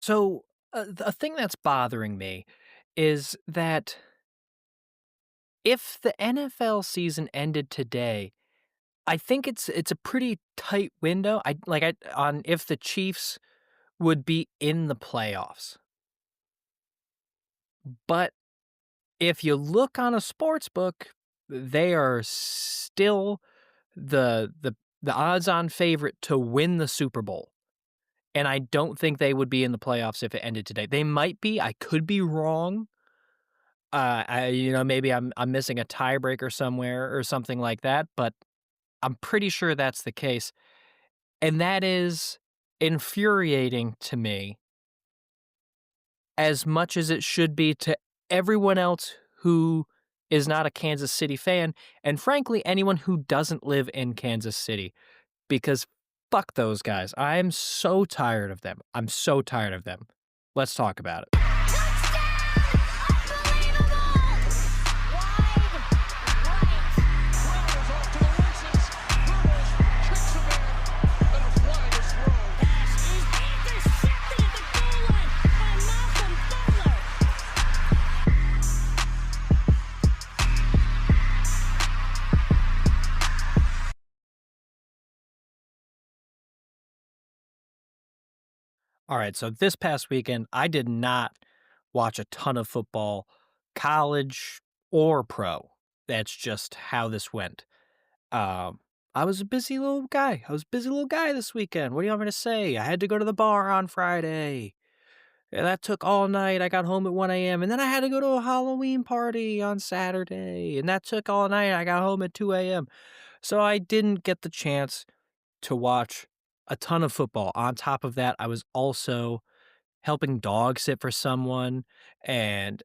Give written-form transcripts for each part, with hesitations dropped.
So, a thing that's bothering me is that if the NFL season ended today, I think it's a pretty tight window. I on if the Chiefs would be in the playoffs. But if you look on a sports book, they are still the odds-on favorite to win the Super Bowl. And I don't think they would be in the playoffs if it ended today. They might be. I could be wrong. Maybe I'm missing a tiebreaker somewhere or something like that, but I'm pretty sure that's the case, and that is infuriating to me as much as it should be to everyone else who is not a Kansas City fan, and frankly, anyone who doesn't live in Kansas City, because fuck those guys. I am so tired of them. I'm so tired of them. Let's talk about it. All right, so this past weekend, I did not watch a ton of football, college or pro. That's just how this went. Um, I was a busy little guy. I was a busy little guy this weekend. What do you want me to say? I had to go to the bar on Friday. And that took all night. I got home at 1 a.m. And then I had to go to a Halloween party on Saturday. And that took all night. I got home at 2 a.m. So I didn't get the chance to watch a ton of football. On top of that, I was also helping dog sit for someone, and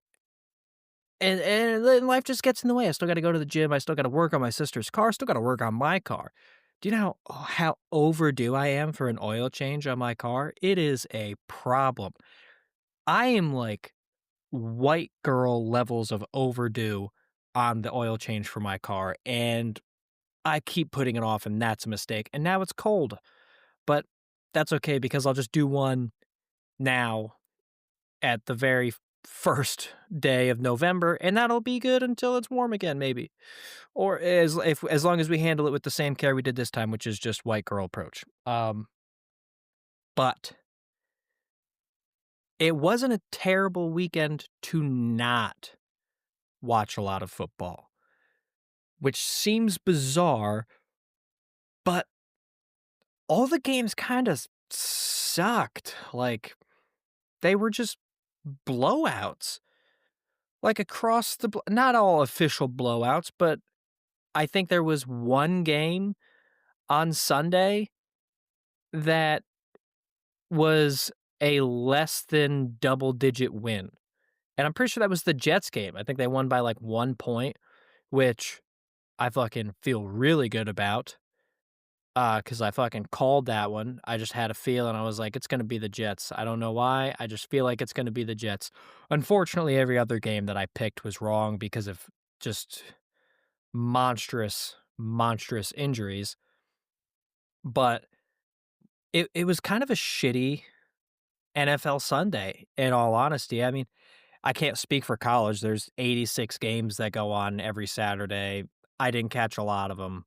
then life just gets in the way. I still gotta go to the gym, I still gotta work on my sister's car, still gotta work on my car. Do you know how overdue I am for an oil change on my car? It is a problem. I am, like, white girl levels of overdue on the oil change for my car, and I keep putting it off, and that's a mistake, and now it's cold, but that's okay because I'll just do one now at the very first day of November, and that'll be good until it's warm again, maybe. Or as long as we handle it with the same care we did this time, which is just white girl approach. But it wasn't a terrible weekend to not watch a lot of football, which seems bizarre, but all the games kind of sucked. Like they were just blowouts. Like across the not all official blowouts, but I think there was one game on Sunday that was a less than double-digit win, and I'm pretty sure that was the Jets game. I think they won by, like, 1 point, which I fucking feel really good about, because I fucking called that one. I just had a feeling. I was like, "It's gonna be the Jets." I don't know why, I just feel like it's gonna be the Jets. Unfortunately, every other game that I picked was wrong because of just monstrous, monstrous injuries, but it was kind of a shitty NFL Sunday, in all honesty. I mean, I can't speak for college. There's 86 games that go on every Saturday. I didn't catch a lot of them.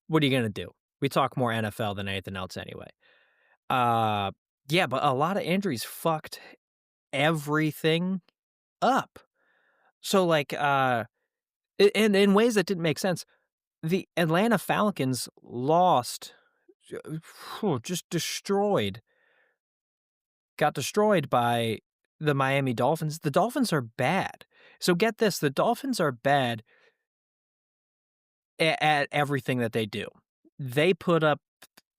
What are you gonna do? We talk more NFL than anything else anyway. Uh, yeah, but a lot of injuries fucked everything up. So, like, in ways that didn't make sense, the Atlanta Falcons lost, just destroyed got destroyed by the Miami Dolphins. The Dolphins are bad. So get this, the Dolphins are bad at everything that they do. They put up,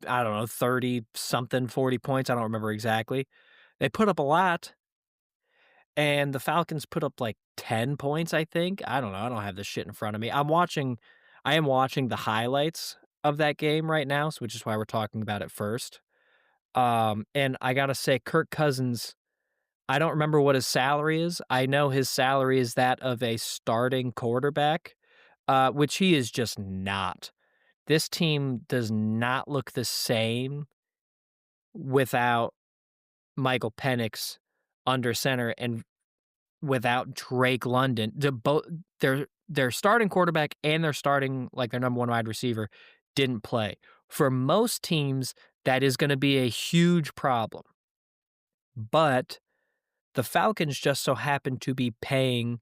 I don't know, 30 something, 40 points, I don't remember exactly. They put up a lot, and the Falcons put up, like, 10 points, I think. I don't know, I don't have this shit in front of me. I am watching the highlights of that game right now, so which is why we're talking about it first. And I gotta say, Kirk Cousins, I don't remember what his salary is. I know his salary is that of a starting quarterback, which he is just not. This team does not look the same without Michael Penix under center and without Drake London, their starting quarterback and their starting, like, their number 1 wide receiver didn't play. For most teams, that is gonna be a huge problem, but the Falcons just so happen to be paying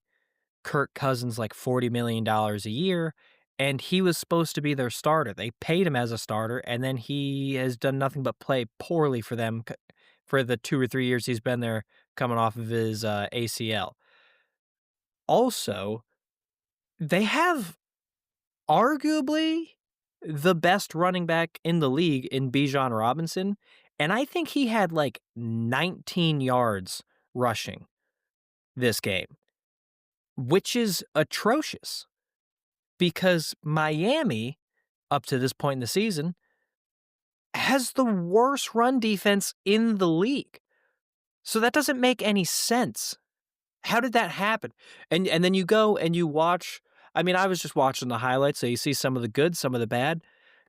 Kirk Cousins like $40 million a year, and he was supposed to be their starter. They paid him as a starter, and then he has done nothing but play poorly for them for the 2 or 3 years he's been there coming off of his ACL. Also, they have arguably the best running back in the league in Bijan Robinson, and I think he had like 19 yards rushing this game, which is atrocious because Miami, up to this point in the season, has the worst run defense in the league. So that doesn't make any sense. How did that happen? And then you go and you watch. I mean, I was just watching the highlights, so you see some of the good, some of the bad.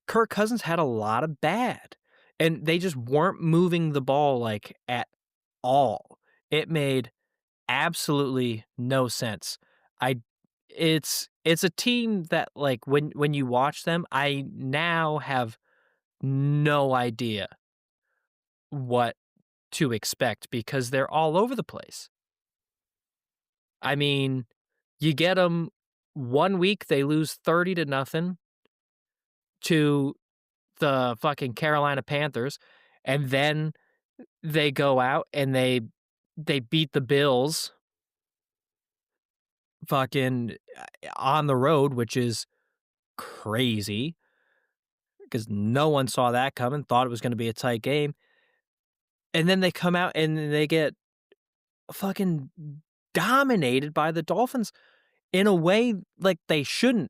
Kirk Cousins had a lot of bad, and they just weren't moving the ball, like, at all. It made absolutely no sense. I it's a team that, like, when you watch them, I now have no idea what to expect because they're all over the place. I mean, you get them 1 week, they lose 30 to nothing to the fucking Carolina Panthers, and then they go out and they beat the Bills fucking on the road, which is crazy because no one saw that coming, thought it was gonna be a tight game, and then they come out and they get fucking dominated by the Dolphins in a way like they should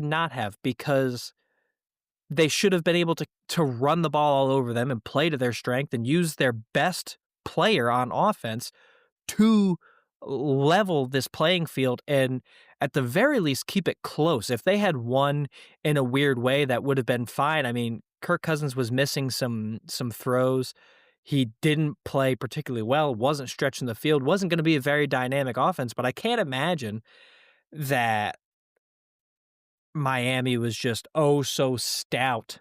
not have because they should have been able to run the ball all over them and play to their strength and use their best player on offense to level this playing field and at the very least keep it close. If they had won in a weird way, that would have been fine. I mean, Kirk Cousins was missing some throws. He didn't play particularly well, wasn't stretching the field, wasn't going to be a very dynamic offense, but I can't imagine that Miami was just oh so stout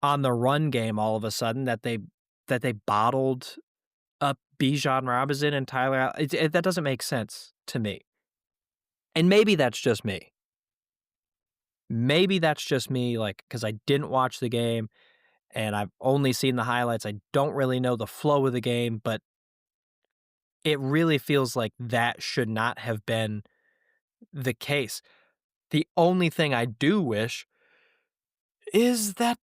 on the run game all of a sudden that they bottled up Bijan Robinson and Tyler that doesn't make sense to me. And maybe that's just me. Maybe that's just me, like, because I didn't watch the game and I've only seen the highlights. I don't really know the flow of the game, but it really feels like that should not have been the case. The only thing I do wish is that,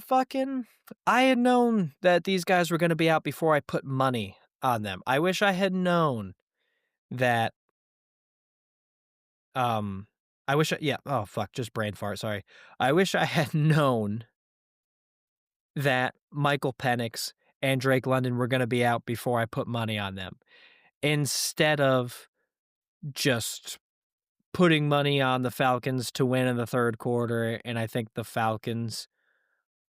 fucking I had known that these guys were gonna be out before I put money on them. I wish I had known that, um I wish I yeah, oh, fuck, just brain fart, sorry. I wish I had known that Michael Penix and Drake London were gonna be out before I put money on them, instead of just putting money on the Falcons to win in the 3rd quarter, and I think the Falcons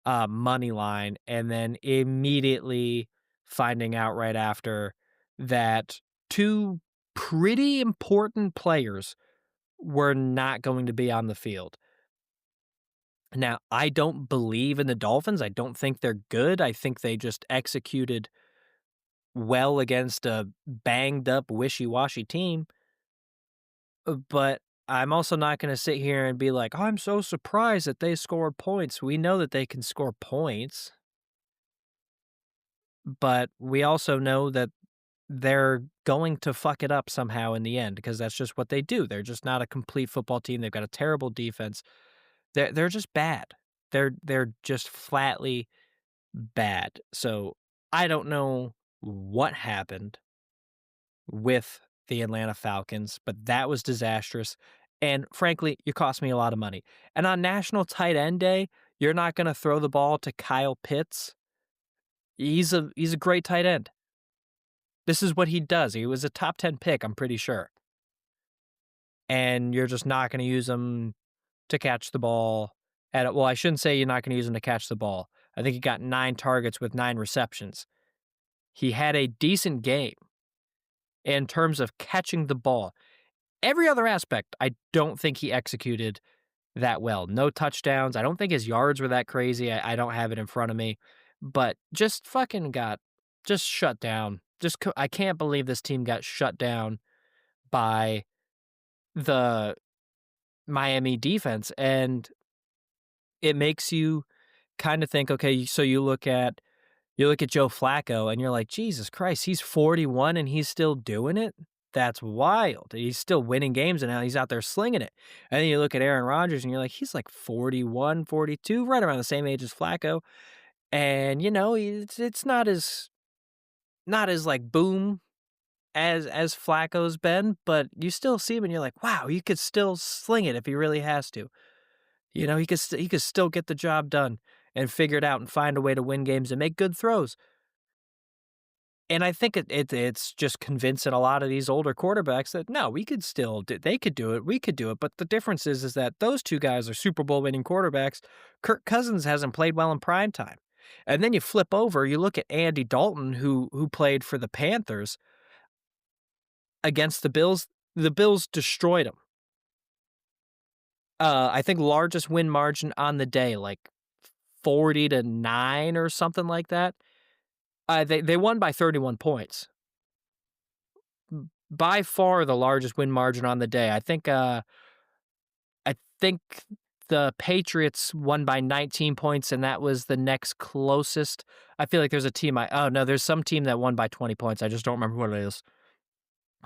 money line, and then immediately finding out right after that 2 pretty important players were not going to be on the field. Now, I don't believe in the Dolphins. I don't think they're good. I think they just executed well against a banged up, wishy-washy team. But I'm also not gonna sit here and be like, "Oh, I'm so surprised that they scored points." We know that they can score points. But we also know that they're going to fuck it up somehow in the end because that's just what they do. They're just not a complete football team. They've got a terrible defense. They're just bad. They're just flatly bad. So I don't know what happened with the Atlanta Falcons, but that was disastrous. And frankly, you cost me a lot of money. And on National Tight End Day, you're not going to throw the ball to Kyle Pitts. He's a great tight end. This is what he does. He was a top 10 pick, I'm pretty sure. And you're just not going to use him to catch the ball well, I shouldn't say you're not going to use him to catch the ball. I think he got 9 targets with 9 receptions. He had a decent game in terms of catching the ball. Every other aspect, I don't think he executed that well. No touchdowns. I don't think his yards were that crazy. I don't have it in front of me, but just fucking got just shut down. I can't believe this team got shut down by the Miami defense, and it makes you kind of think, okay, so you look at Joe Flacco and you're like, Jesus Christ, he's 41 and he's still doing it. That's wild. He's still winning games and now he's out there slinging it. And then you look at Aaron Rodgers and you're like, he's like 41, 42, right around the same age as Flacco. And it's not as like boom as Flacco's been, but you still see him and you're like, wow, he could still sling it if he really has to. He could still get the job done and figure it out and find a way to win games and make good throws. And I think it's just convincing a lot of these older quarterbacks that, no, we could still do they could do it, we could do it, but the difference is that those 2 guys are Super Bowl winning quarterbacks. Kirk Cousins hasn't played well in prime time. And then you flip over, you look at Andy Dalton, who played for the Panthers against the Bills destroyed him. I think largest win margin on the day, like 40-9 or something like that. They won by 31 points. By far the largest win margin on the day. I think the Patriots won by 19 points, and that was the next closest. I feel like there's a team oh, no, there's some team that won by 20 points. I just don't remember what it is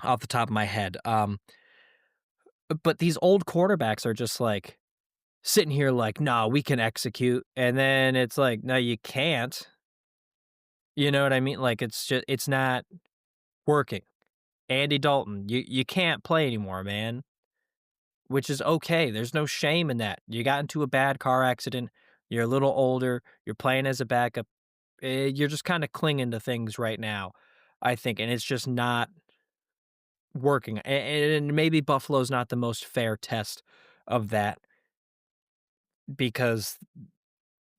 off the top of my head. But these old quarterbacks are just, like, sitting here like, "Nah, we can execute," and then it's like, "No, you can't." You know what I mean? Like, it's not working. Andy Dalton, you can't play anymore, man, which is okay. There's no shame in that. You got into a bad car accident, you're a little older, you're playing as a backup, you're just kinda clinging to things right now, I think, and it's just not working, and maybe Buffalo's not the most fair test of that because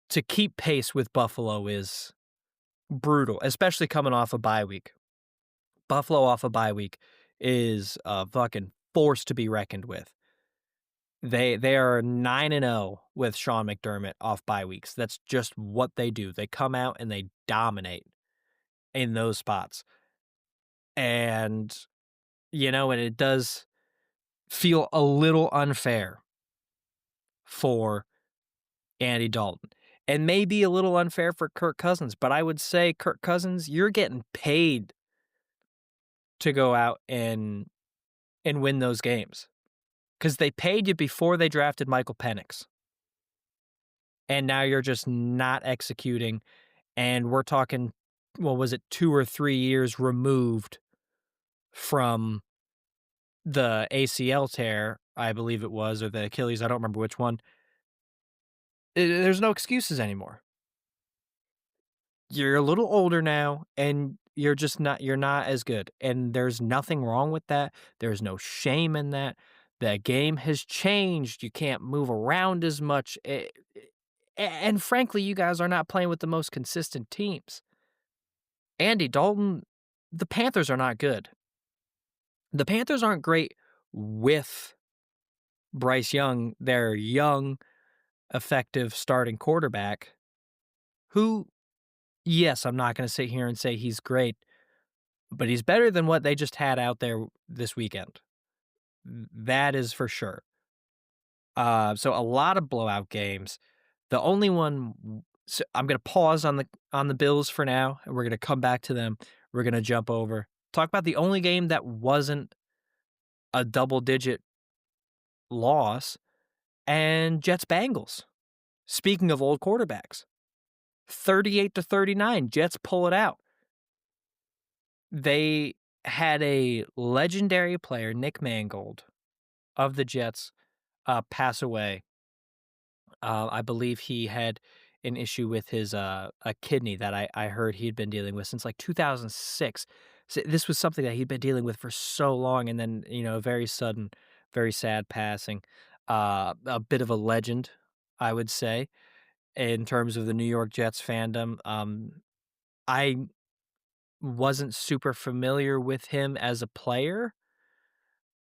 to keep pace with Buffalo is brutal, especially coming off a bye week. Buffalo off a bye week is a fucking force to be reckoned with. They are 9-0 with Sean McDermott off bye weeks. That's just what they do. They come out and they dominate in those spots. And and it does feel a little unfair for Andy Dalton. And maybe a little unfair for Kirk Cousins, but I would say Kirk Cousins, you're getting paid to go out and win those games. Because they paid you before they drafted Michael Penix. And now you're just not executing, and we're talking, what was it, 2 or 3 years removed from the ACL tear, I believe it was, or the Achilles, I don't remember which one. There's no excuses anymore. You're a little older now, and you're not as good, and there's nothing wrong with that. There's no shame in that. The game has changed. You can't move around as much, and frankly, you guys are not playing with the most consistent teams. Andy Dalton, the Panthers are not good. The Panthers aren't great with Bryce Young, their young, effective starting quarterback, who, yes, I'm not gonna sit here and say he's great, but he's better than what they just had out there this weekend. That is for sure. So a lot of blowout games. The only one so I'm gonna pause on the Bills for now, and we're gonna come back to them. We're gonna jump over. Talk about the only game that wasn't a double-digit loss, and Jets-Bengals. Speaking of old quarterbacks, 38-39, Jets pull it out. They had a legendary player, Nick Mangold, of the Jets, pass away. I believe he had an issue with his a kidney that I heard he'd been dealing with since like 2006. So this was something that he'd been dealing with for so long, and then very sudden, very sad passing. A bit of a legend, I would say, in terms of the New York Jets fandom. I wasn't super familiar with him as a player,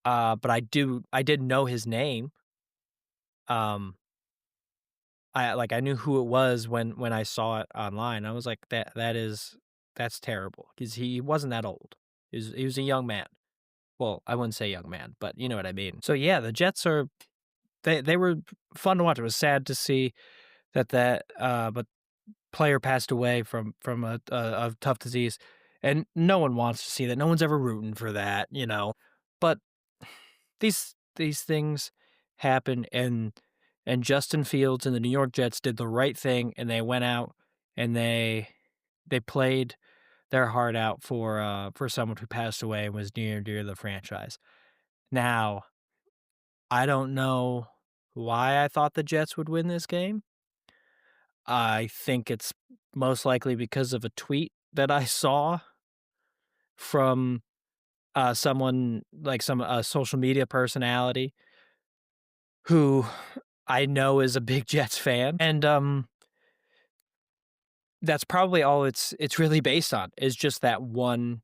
but I did know his name. Um, I knew who it was when I saw it online. I was like, that's terrible," 'cause he wasn't that old. He was a young man. Well, I wouldn't say young man, but you know what I mean. So, yeah, the Jets are they were fun to watch. It was sad to see but player passed away from a tough disease, and no one wants to see that. No one's ever rooting for that, you know? But these things happen, and Justin Fields and the New York Jets did the right thing, and they went out and they played their heart out for someone who passed away and was near and dear to the franchise. Now, I don't know why I thought the Jets would win this game. I think it's most likely because of a tweet that I saw from, someone like a social media personality who I know is a big Jets fan, and, that's probably all it's really based on, is just that one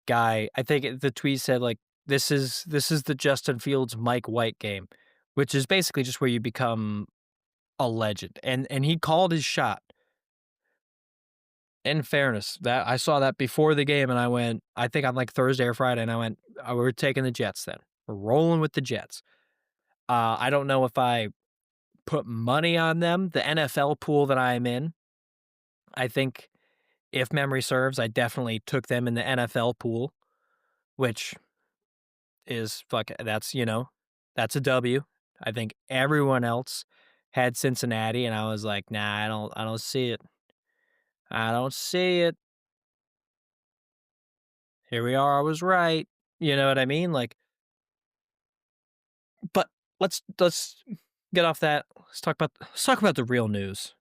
guy. I think the tweet said, like, "This is the Justin Fields Mike White game," which is basically just where you become a legend, and he called his shot. In fairness, that I saw that before the game, and I went, I think on, like, Thursday or Friday, and I went, we're taking the Jets then. We're rolling with the Jets." I don't know if I put money on them. The NFL pool that I'm in, I think if memory serves, I definitely took them in the NFL pool, which is that's a W. I think everyone else had Cincinnati, and I was like, "Nah, I don't see it. I don't see it. Here we are, I was right." You know what I mean? Like, but let's get off that. Let's talk about the real news,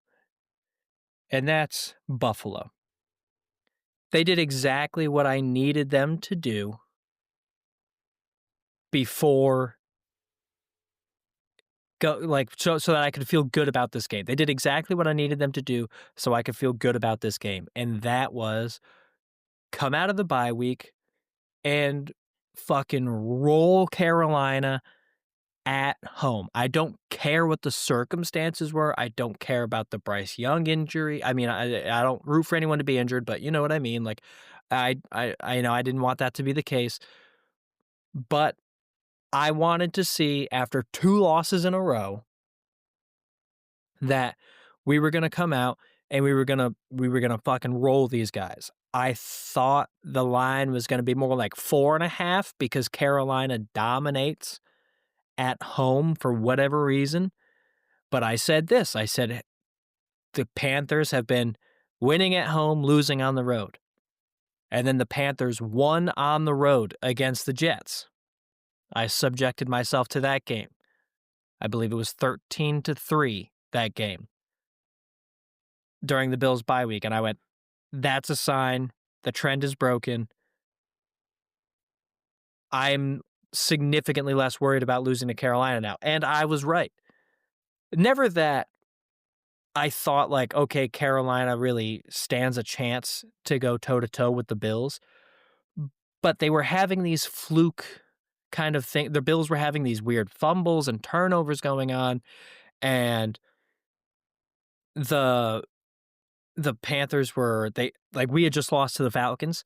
and that's Buffalo. They did exactly what I needed them to do before so that I could feel good about this game. They did exactly what I needed them to do so I could feel good about this game, and that was come out of the bye week and fucking roll Carolina at home. I don't care what the circumstances were. I don't care about the Bryce Young injury. I mean, I don't root for anyone to be injured, but you know what I mean. Like, I know I didn't want that to be the case, but I wanted to see after 2 losses in a row that we were gonna come out and we were gonna fucking roll these guys. I thought the line was gonna be more like 4.5 because Carolina dominates at home for whatever reason. But I said this, I said, "The Panthers have been winning at home, losing on the road." And then the Panthers won on the road against the Jets. I subjected myself to that game. I believe it was 13-3, that game, during the Bills' bye week, and I went, "That's a sign. The trend is broken. I'm significantly less worried about losing to Carolina now." And I was right. Never that I thought like, okay, Carolina really stands a chance to go toe to toe with the Bills, but they were having these fluke kind of thing. The Bills were having these weird fumbles and turnovers going on, and the the Panthers were they like we had just lost to the Falcons,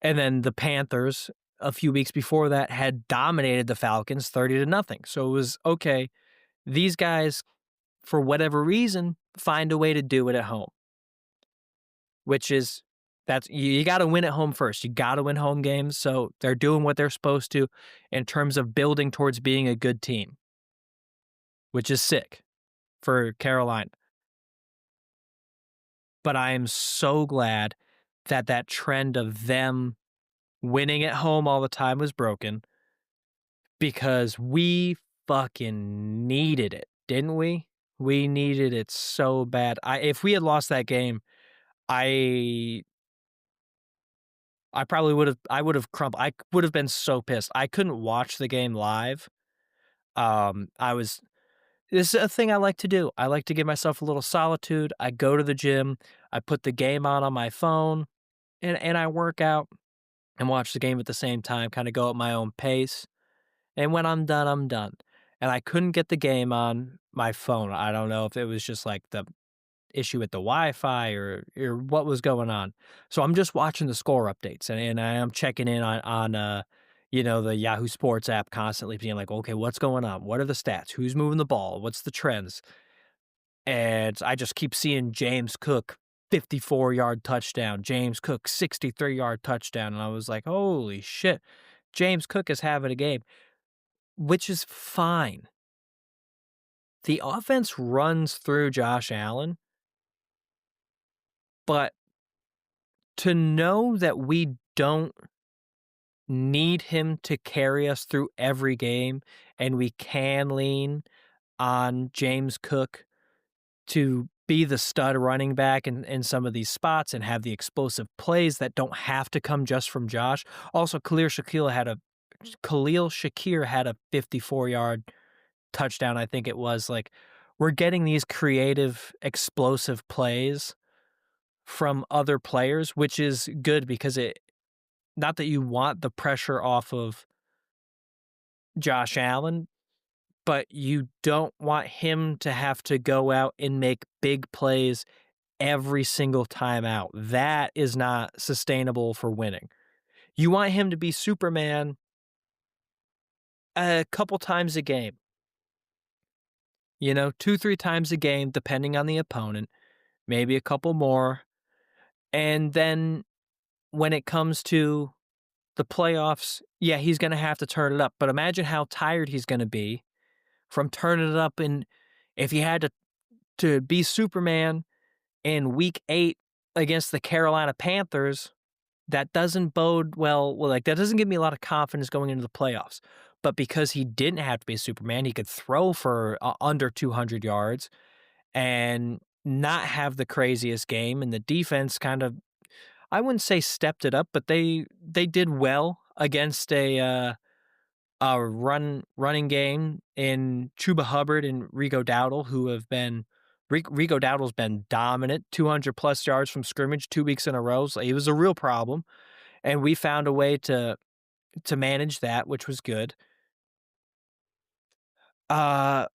and then the Panthers a few weeks before that had dominated the Falcons 30-0. So it was okay, these guys for whatever reason find a way to do it at home. Which is that's you gotta win at home first. You gotta win home games, so they're doing what they're supposed to in terms of building towards being a good team, which is sick for Carolina. But I am so glad that that trend of them winning at home all the time was broken because we fucking needed it, didn't we? We needed it so bad. If we had lost that game, I I probably I would have crumpled. I would have been so pissed. I couldn't watch the game live. I was This is a thing I like to do. I like to give myself a little solitude. I go to the gym. I put the game on my phone. and I work out and watch the game at the same time, kinda go at my own pace, and when I'm done, I'm done. And I couldn't get the game on my phone. I don't know if it was just, like, the issue with the Wi-Fi or what was going on. So I'm just watching the score updates, and I am checking in on the Yahoo Sports app constantly being like, "Okay, what's going on? What are the stats? Who's moving the ball? What's the trends?" And I just keep seeing James Cook 54-yard touchdown, James Cook 63-yard touchdown, and I was like, "Holy shit. James Cook is having a game," which is fine. The offense runs through Josh Allen, but to know that we don't need him to carry us through every game and we can lean on James Cook to be the stud running back in some of these spots and have the explosive plays that don't have to come just from Josh. Also, Khalil Shakir had a 54-yard touchdown, I think it was. Like, we're getting these creative, explosive plays from other players, which is good because it not that you want the pressure off of Josh Allen, but you don't want him to have to go out and make big plays every single time out. That is not sustainable for winning. You want him to be Superman a couple times a game, 2, 3 times a game, depending on the opponent, maybe a couple more. And then when it comes to the playoffs, yeah, he's going to have to turn it up. But imagine how tired he's going to be from turning it up. And if he had to be Superman in week 8 against the Carolina Panthers, that doesn't bode well. Well, like, that doesn't give me a lot of confidence going into the playoffs. But because he didn't have to be Superman, he could throw for under 200 yards and not have the craziest game. And the defense kind of, I wouldn't say stepped it up, but they did well against a running game in Chuba Hubbard and Rico Dowdle, who have been Rico Dowdle's been dominant, 200 plus yards from scrimmage 2 weeks in a row. So it was a real problem, and we found a way to manage that, which was good. Uh,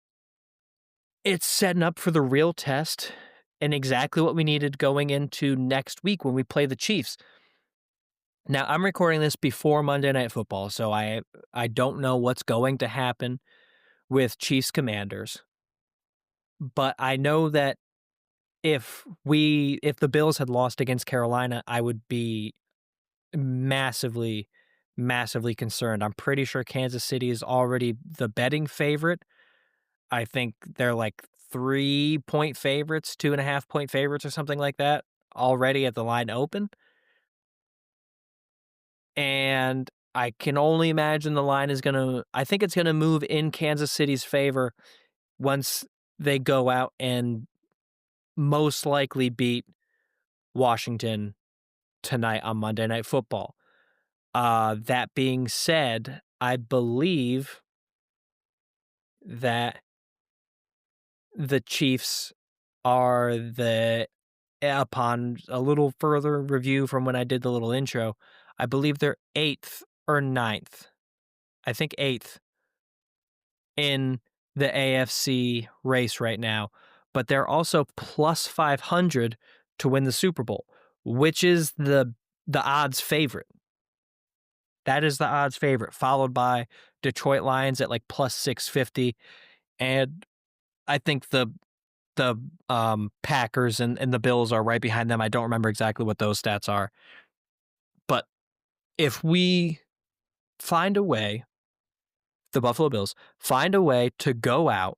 it's setting up for the real test and exactly what we needed going into next week when we play the Chiefs. Now, I'm recording this before Monday Night Football, so I don't know what's going to happen with Chiefs Commanders. But I know that if the Bills had lost against Carolina, I would be massively, massively concerned. I'm pretty sure Kansas City is already the betting favorite. I think they're like 3-point favorites, 2.5-point favorites or something like that already at the line open. And I can only imagine the line is I think it's gonna move in Kansas City's favor once they go out and most likely beat Washington tonight on Monday Night Football. That being said, I believe that the Chiefs are upon a little further review from when I did the little intro, I believe they're 8th or ninth. I think 8th in the AFC race right now, but they're also plus 500 to win the Super Bowl, which is the odds favorite. That is the odds favorite, followed by Detroit Lions at like plus 650. And I think the Packers and the Bills are right behind them. I don't remember exactly what those stats are. But if we find a way, the Buffalo Bills find a way to go out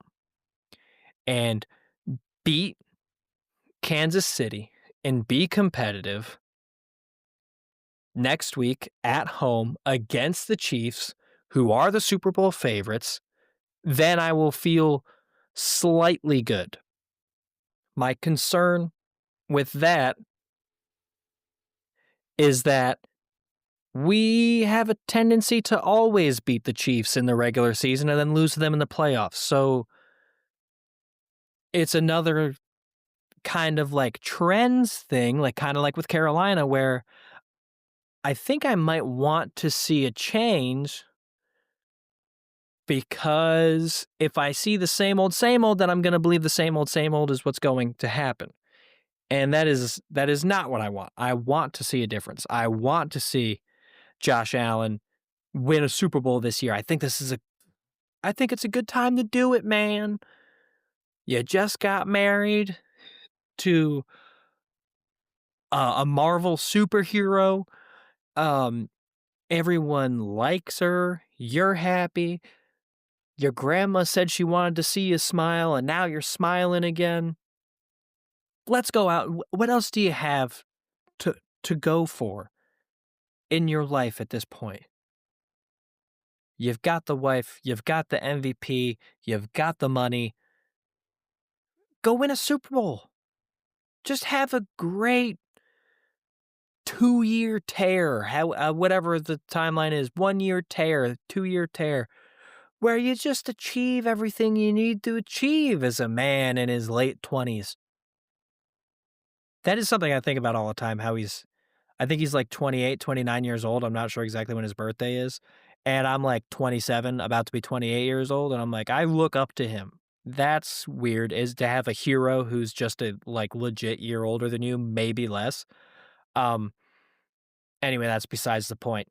and beat Kansas City and be competitive next week at home against the Chiefs, who are the Super Bowl favorites, then I will feel slightly good. My concern with that is that we have a tendency to always beat the Chiefs in the regular season and then lose to them in the playoffs. So it's another kind of like trends thing, like kind of like with Carolina, where I think I might want to see a change because if I see the same old, then I'm gonna believe the same old is what's going to happen. And that is not what I want. I want to see a difference. I want to see Josh Allen win a Super Bowl this year. I think it's a good time to do it, man. You just got married to a Marvel superhero. Um, Everyone likes her. You're happy. Your grandma said she wanted to see you smile, and now you're smiling again. Let's go out. What else do you have to to go for in your life at this point? You've got the wife, you've got the MVP, you've got the money. Go win a Super Bowl. Just have a great 2-year tear, whatever the timeline is, 1-year tear, 2-year tear, where you just achieve everything you need to achieve as a man in his late 20s. That is something I think about all the time, I think he's like 28, 29 years old. I'm not sure exactly when his birthday is. And I'm like 27, about to be 28 years old. And I'm like, I look up to him. That's weird, is to have a hero who's just a like legit year older than you, maybe less. Um, anyway, that's besides the point.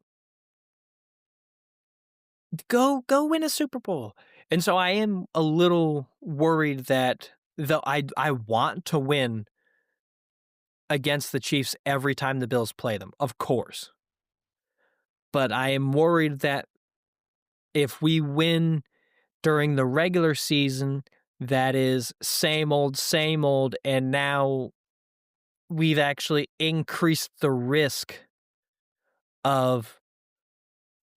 Go win a Super Bowl. And so I am a little worried that though I want to win against the Chiefs every time the Bills play them, of course. But I am worried that if we win during the regular season, that is same old, and now we've actually increased the risk of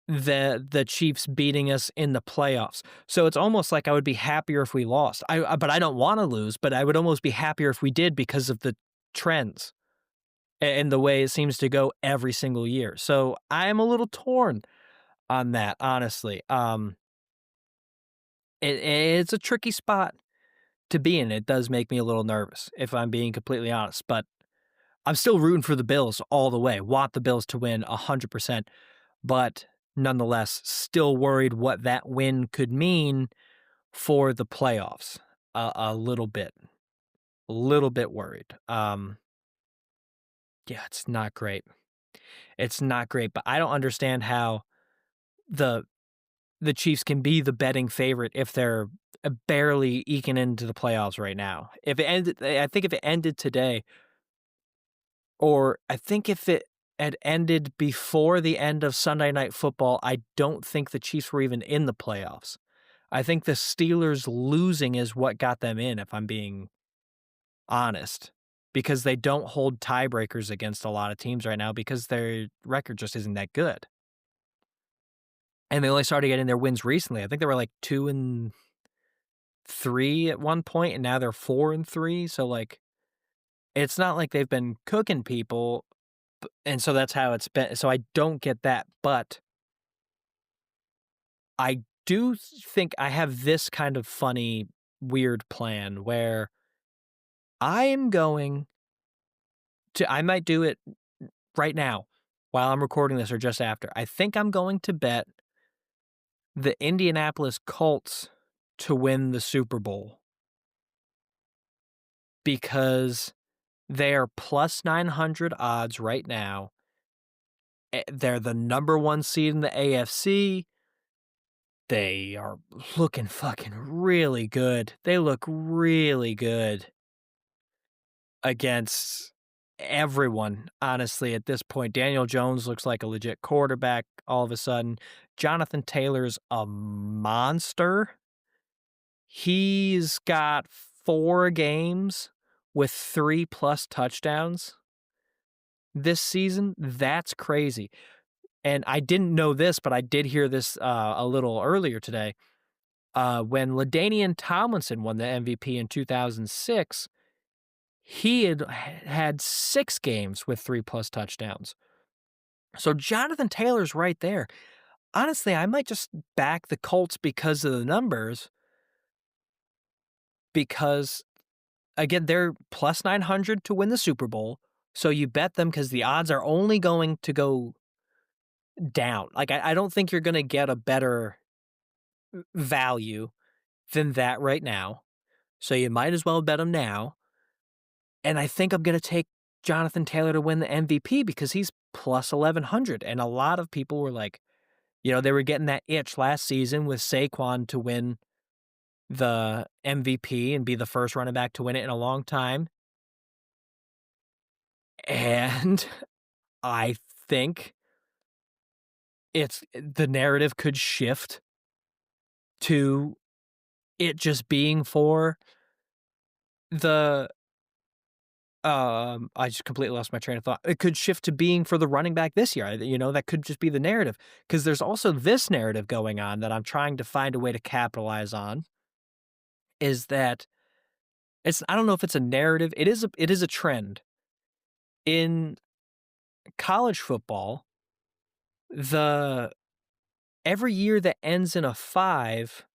the Chiefs beating us in the playoffs. So it's almost like I would be happier if we lost. But I don't wanna lose, but I would almost be happier if we did because of the trends and the way it seems to go every single year. So I am a little torn on that, honestly. It's a tricky spot to be in. It does make me a little nervous, if I'm being completely honest, but I'm still rooting for the Bills all the way. Want the Bills to win 100%, but nonetheless, still worried what that win could mean for the playoffs. A little bit worried. Yeah, it's not great. It's not great, but I don't understand how the the Chiefs can be the betting favorite if they're barely eking into the playoffs right now. If it ended, I think if it ended today, or I think if it had ended before the end of Sunday Night Football, I don't think the Chiefs were even in the playoffs. I think the Steelers losing is what got them in, if I'm being honest, because they don't hold tiebreakers against a lot of teams right now because their record just isn't that good. And they only started getting their wins recently. I think they were like 2-3 at one point, and now they're 4-3. So like, it's not like they've been cooking people, and so that's how it's been. So I don't get that, but I do think I have this kind of funny, weird plan where I am going I might do it right now while I'm recording this or just after. I think I'm going to bet the Indianapolis Colts to win the Super Bowl because they are plus 900 odds right now. They're the number one seed in the AFC. They are looking fucking really good. They look really good against everyone, honestly, at this point. Daniel Jones looks like a legit quarterback all of a sudden. Jonathan Taylor's a monster. He's got 4 games with 3+ touchdowns this season. That's crazy. And I didn't know this, but I did hear this a little earlier today. When LaDainian Tomlinson won the MVP in 2006, he had 6 games with 3+ touchdowns. So Jonathan Taylor's right there. Honestly, I might just back the Colts because of the numbers, because again, they're plus 900 to win the Super Bowl. So you bet them because the odds are only going to go down. Like, I don't think you're gonna get a better value than that right now, so you might as well bet him now, and I think I'm gonna take Jonathan Taylor to win the MVP because he's plus 1,100, and a lot of people were like, they were getting that itch last season with Saquon to win the MVP and be the first running back to win it in a long time, and I think the narrative could shift to it just being for the I just completely lost my train of thought. It could shift to being for the running back this year. That could just be the narrative because there's also this narrative going on that I'm trying to find a way to capitalize on is that I don't know if it's a narrative. It is a trend in college football. The Every year that ends in a 5,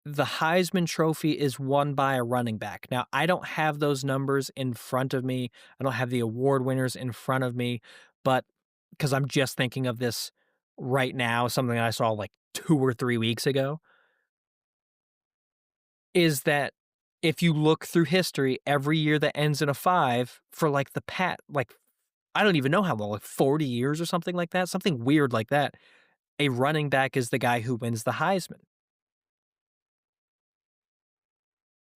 the Heisman Trophy is won by a running back. Now, I don't have those numbers in front of me. I don't have the award winners in front of me, but because I'm just thinking of this right now, something I saw like 2 or 3 weeks ago, is that if you look through history, every year that ends in a 5 for like I don't even know how long, like 40 years or something like that, something weird like that, a running back is the guy who wins the Heisman.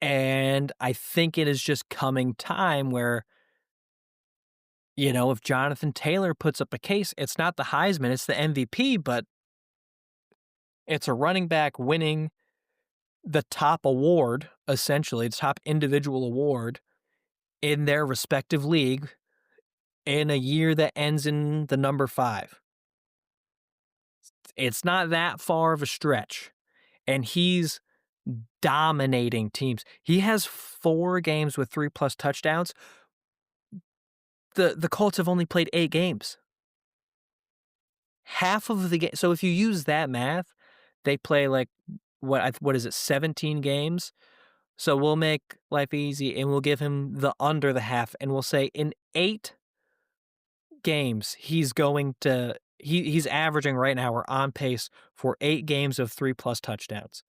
And I think it is just coming time where, if Jonathan Taylor puts up a case, it's not the Heisman, it's the MVP, but it's a running back winning the top award, essentially, the top individual award in their respective league in a year that ends in the number 5. It's not that far of a stretch. And he's dominating teams. He has 4 games with 3+ touchdowns. The Colts have only played 8 games. Half of the game. So if you use that math, they play like what is it, 17 games? So we'll make life easy and we'll give him the under the half and we'll say in 8 games he's averaging right now, we're on pace for 8 games of 3+ touchdowns.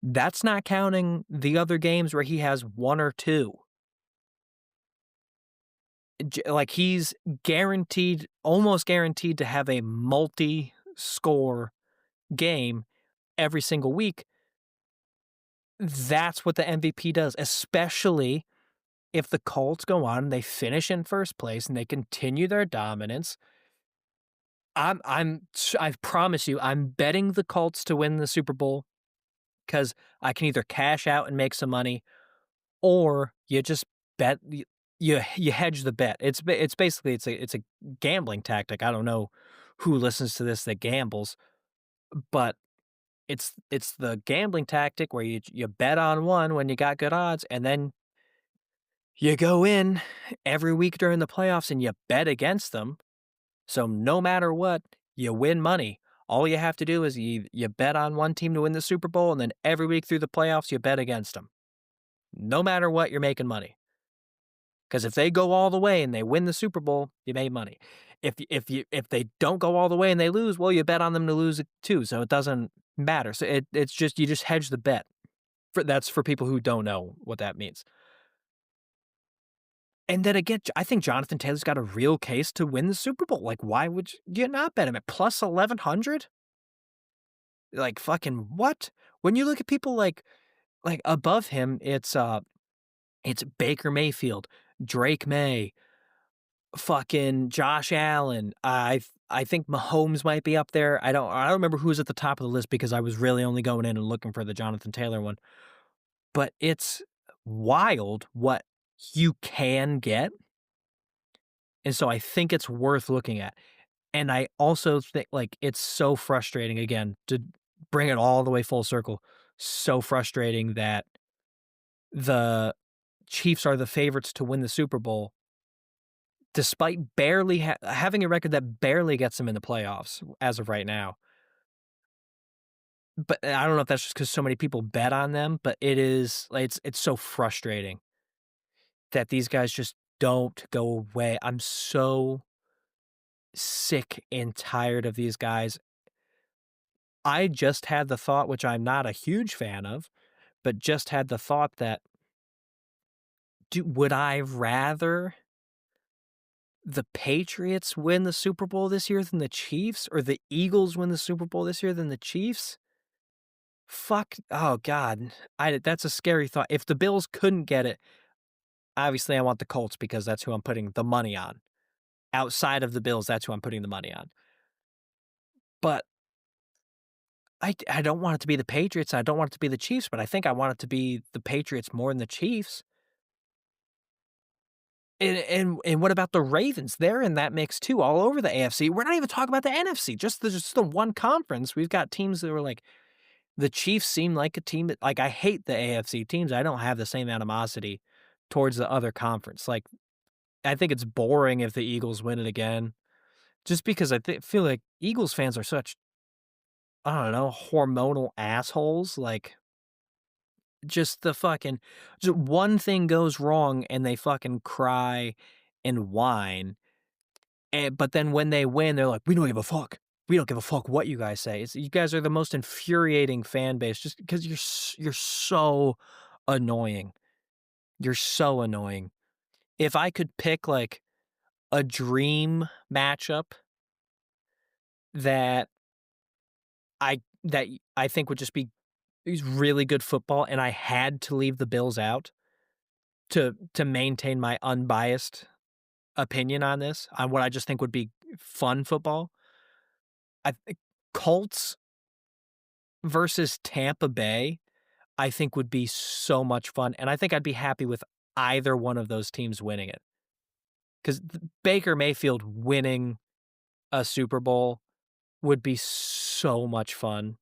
That's not counting the other games where he has 1 or 2. Like he's guaranteed, almost guaranteed to have a multi-score game every single week. That's what the MVP does, especially if the Colts go on and they finish in first place and they continue their dominance. I promise you, I'm betting the Colts to win the Super Bowl because I can either cash out and make some money, or you just bet you hedge the bet. It's basically it's a gambling tactic. I don't know who listens to this that gambles, but it's the gambling tactic where you bet on one when you got good odds, and then you go in every week during the playoffs and you bet against them. So no matter what, you win money. All you have to do is you bet on one team to win the Super Bowl, and then every week through the playoffs, you bet against them. No matter what, you're making money. Because if they go all the way and they win the Super Bowl, you made money. If they don't go all the way and they lose, well, you bet on them to lose it too. So it doesn't matter. So it's just you just hedge the bet. That's for people who don't know what that means. And then again, I think Jonathan Taylor's got a real case to win the Super Bowl. Like, why would you not bet him at plus 1,100? Like, fucking what? When you look at people like above him, it's Baker Mayfield, Drake May, fucking Josh Allen. I think Mahomes might be up there. I don't remember who's at the top of the list because I was really only going in and looking for the Jonathan Taylor one. But it's wild what you can get. And so I think it's worth looking at. And I also think, like, it's so frustrating, again, to bring it all the way full circle, so frustrating that the Chiefs are the favorites to win the Super Bowl despite barely having a record that barely gets them in the playoffs as of right now. But I don't know if that's just because so many people bet on them, but it is, like, it's so frustrating that these guys just don't go away. I'm so sick and tired of these guys. I just had the thought, which I'm not a huge fan of, but just had the thought that would I rather the Patriots win the Super Bowl this year than the Chiefs, or the Eagles win the Super Bowl this year than the Chiefs? Fuck, oh god, that's a scary thought. If the Bills couldn't get it, obviously I want the Colts because that's who I'm putting the money on. Outside of the Bills, that's who I'm putting the money on. But I don't want it to be the Patriots, I don't want it to be the Chiefs, but I think I want it to be the Patriots more than the Chiefs. And what about the Ravens? They're in that mix too, all over the AFC. We're not even talking about the NFC, just the one conference. We've got teams that were like the Chiefs seem like a team that like I hate the AFC teams. I don't have the same animosity towards the other conference. Like I think it's boring if the Eagles win it again, just because feel like Eagles fans are such I don't know hormonal assholes. Like just the fucking just one thing goes wrong and they fucking cry and whine. But then when they win, they're like, "We don't give a fuck. We don't give a fuck what you guys say." You guys are the most infuriating fan base just because you're so annoying. You're so annoying. If I could pick like a dream matchup that that I think would just be really good football, and I had to leave the Bills out to maintain my unbiased opinion on this, on what I just think would be fun football, I think Colts versus Tampa Bay, I think would be so much fun, and I think I'd be happy with either one of those teams winning it. 'Cause Baker Mayfield winning a Super Bowl would be so much fun.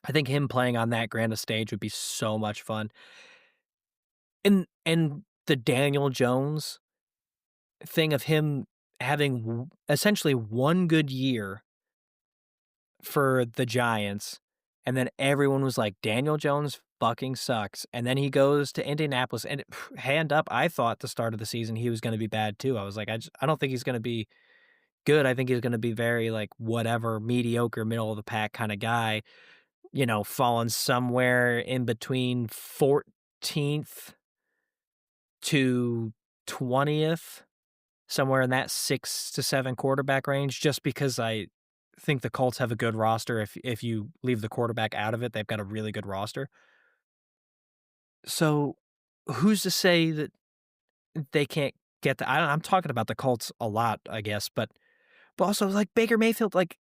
I think him playing on that grand a stage would be so much fun. And the Daniel Jones thing of him having essentially one good year for the Giants, and then everyone was like, "Daniel Jones fucking sucks," and then he goes to Indianapolis, and hand up, I thought the start of the season he was gonna be bad too. I was like, I don't think he's gonna be good. I think he's gonna be very, like, whatever, mediocre, middle of the pack kinda guy, falling somewhere in between 14th to 20th, somewhere in that 6 to 7 quarterback range, just because I think the Colts have a good roster. If you leave the quarterback out of it, they've got a really good roster. So, who's to say that they can't get I'm talking about the Colts a lot, I guess, but also, like, Baker Mayfield, like,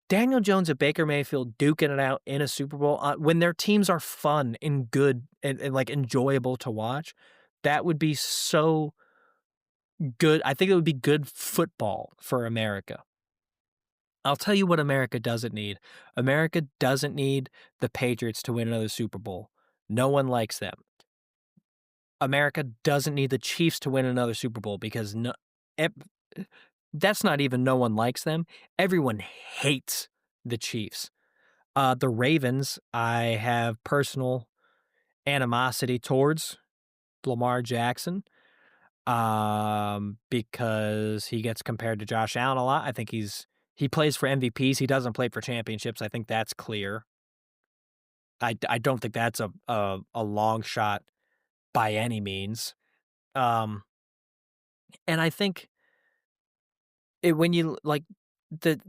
Daniel Jones and Baker Mayfield duking it out in a Super Bowl, when their teams are fun and good and, like, enjoyable to watch, that would be so good. I think it would be good football for America. I'll tell you what America doesn't need. America doesn't need the Patriots to win another Super Bowl. No one likes them. America doesn't need the Chiefs to win another Super Bowl because that's not even no one likes them. Everyone hates the Chiefs. The Ravens, I have personal animosity towards Lamar Jackson, because he gets compared to Josh Allen a lot. I think he plays for MVPs. He doesn't play for championships. I think that's clear. I don't think that's a long shot by any means. And I think when you like the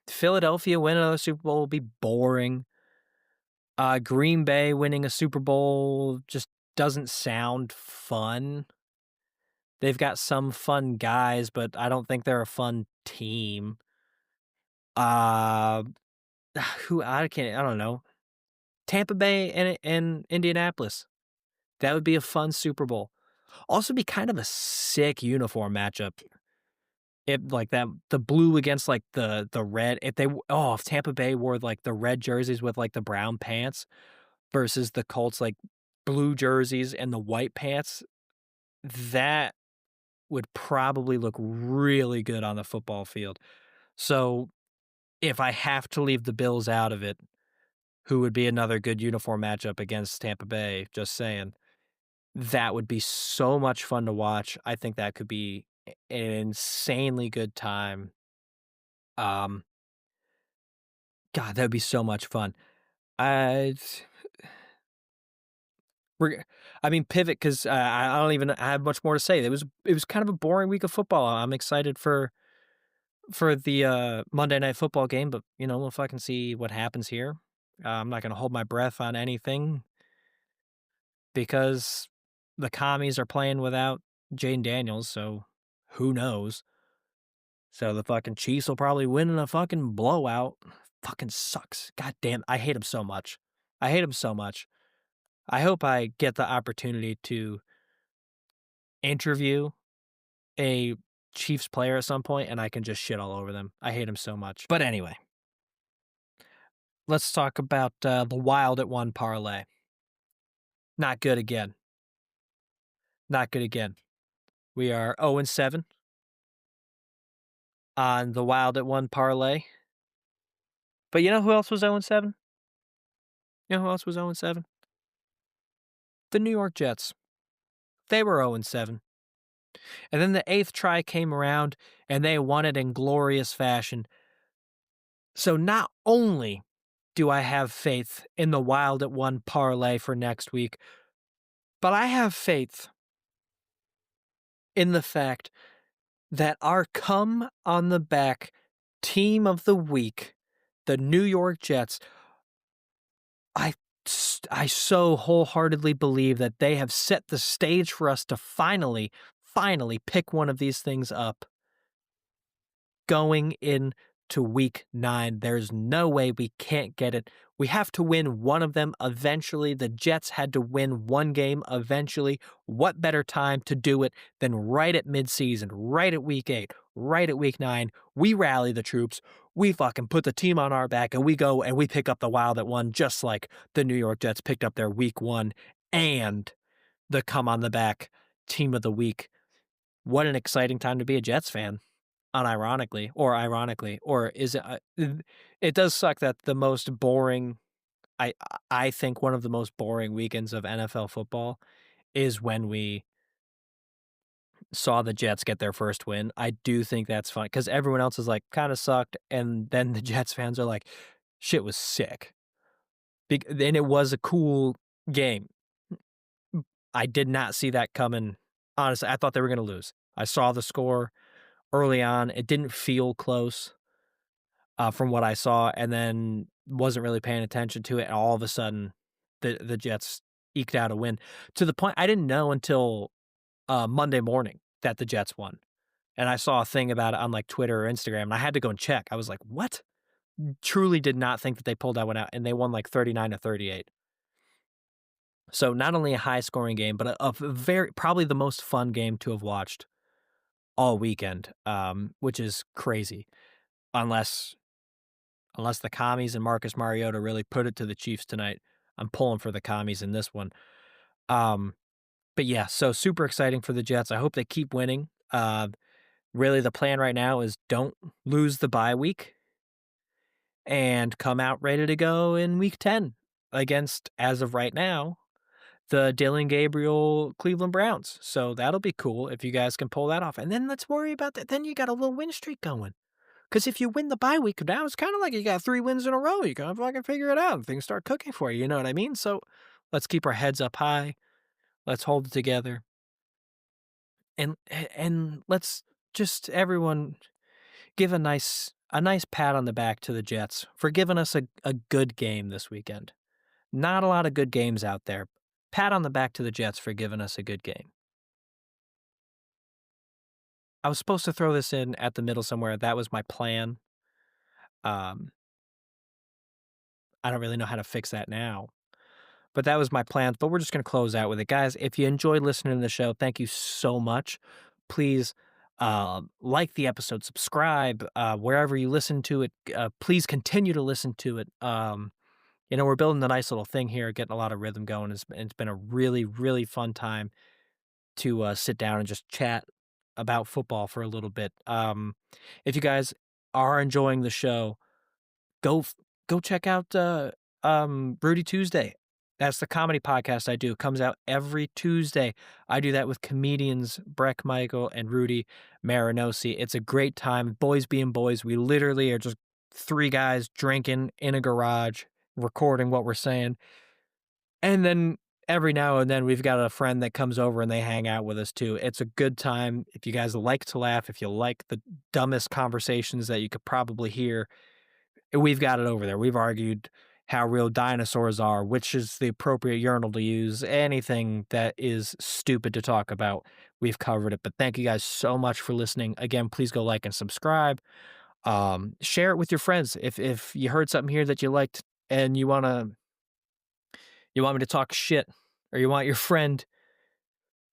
Philadelphia winning a Super Bowl will be boring. Green Bay winning a Super Bowl just doesn't sound fun. They've got some fun guys, but I don't think they're a fun team. Uh, I don't know. Tampa Bay and Indianapolis. That would be a fun Super Bowl. Also be kind of a sick uniform matchup. If like that, the blue against like the red. If Tampa Bay wore like the red jerseys with like the brown pants versus the Colts like blue jerseys and the white pants, that would probably look really good on the football field. So if I have to leave the Bills out of it, who would be another good uniform matchup against Tampa Bay, just saying, that would be so much fun to watch. I think that could be an insanely good time. Um, God, that would be so much fun. I we're I mean, pivot 'cause I don't even have much more to say. It was kind of a boring week of football. I'm excited for the, Monday Night Football game, but, we'll fucking see what happens here. I'm not gonna hold my breath on anything because the Commies are playing without Jane Daniels, so who knows? So the fucking Chiefs will probably win in a fucking blowout. Fucking sucks. God damn, I hate him so much. I hate him so much. I hope I get the opportunity to interview a Chiefs player at some point and I can just shit all over them. I hate him so much. But anyway, let's talk about the Wild at One parlay. Not good again. Not good again. We are 0-7 on the Wild at One parlay. But you know who else was 0-7? You know who else was 0-7? The New York Jets. They were 0-7. And then the eighth try came around and they won it in glorious fashion. So not only do I have faith in the Wild at One parlay for next week, but I have faith in the fact that our come on the back team of the week, the New York Jets, I I so wholeheartedly believe that they have set the stage for us to finally pick one of these things up going into week 9. There's no way we can't get it. We have to win one of them eventually. The Jets had to win one game eventually. What better time to do it than right at midseason, right at week 8, right at week 9? We rally the troops. We fucking put the team on our back and we go and we pick up the Wild at One, just like the New York Jets picked up their week 1 and the come on the back team of the week. What an exciting time to be a Jets fan. Unironically or ironically, or is it it does suck that the most boring I I think one of the most boring weekends of NFL football is when we saw the Jets get their first win. I do think that's fun because everyone else is like, "Kinda sucked," and then the Jets fans are like, "Shit was sick." And it was a cool game. I did not see that coming. Honestly, I thought they were gonna lose. I saw the score early on. It didn't feel close. From what I saw, and then wasn't really paying attention to it, and all of a sudden, the Jets eked out a win, to the point I didn't know until, Monday morning that the Jets won, and I saw a thing about it on, like, Twitter or Instagram, and I had to go and check. I was like, "What?" Truly did not think that they pulled that one out, and they won, like, 39-38. So, not only a high-scoring game, but a very probably the most fun game to have watched all weekend, which is crazy, unless unless the Commies and Marcus Mariota really put it to the Chiefs tonight. I'm pulling for the Commies in this one. Um, but yeah, so super exciting for the Jets. I hope they keep winning. Really, the plan right now is don't lose the bye week and come out ready to go in week 10 against, as of right now, the Dylan Gabriel Cleveland Browns. So that'll be cool if you guys can pull that off. And then let's worry about that. Then you got a little win streak going. Because if you win the bye week now, it's kind of like you got 3 wins in a row. You kind of fucking figure it out and things start cooking for you. You know what I mean? So let's keep our heads up high. Let's hold it together. And let's just everyone give a nice pat on the back to the Jets for giving us a good game this weekend. Not a lot of good games out there. Pat on the back to the Jets for giving us a good game. I was supposed to throw this in at the middle somewhere. That was my plan. Um, I don't really know how to fix that now. But that was my plan, but we're just gonna close out with it. Guys, if you enjoyed listening to the show, thank you so much. Please, like the episode, subscribe, wherever you listen to it. Please continue to listen to it. We're building a nice little thing here, getting a lot of rhythm going. It's been a really, really fun time to, sit down and just chat about football for a little bit. If you guys are enjoying the show, go check out, Rudy Tuesday. That's the comedy podcast I do. It comes out every Tuesday. I do that with comedians Breck Michael and Rudy Marinosi. It's a great time. Boys being boys. We literally are just three guys drinking in a garage, recording what we're saying. And then every now and then we've got a friend that comes over and they hang out with us too. It's a good time. If you guys like to laugh, if you like the dumbest conversations that you could probably hear, we've got it over there. We've argued how real dinosaurs are, which is the appropriate urinal to use, anything that is stupid to talk about, we've covered it. But thank you guys so much for listening. Again, please go like and subscribe. Share it with your friends. If you heard something here that you liked and you want me to talk shit, or you want your friend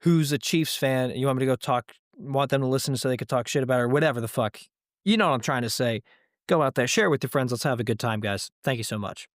who's a Chiefs fan and you want me to go talk, want them to listen so they could talk shit about it, or whatever the fuck. You know what I'm trying to say. Go out there, share it with your friends. Let's have a good time, guys. Thank you so much.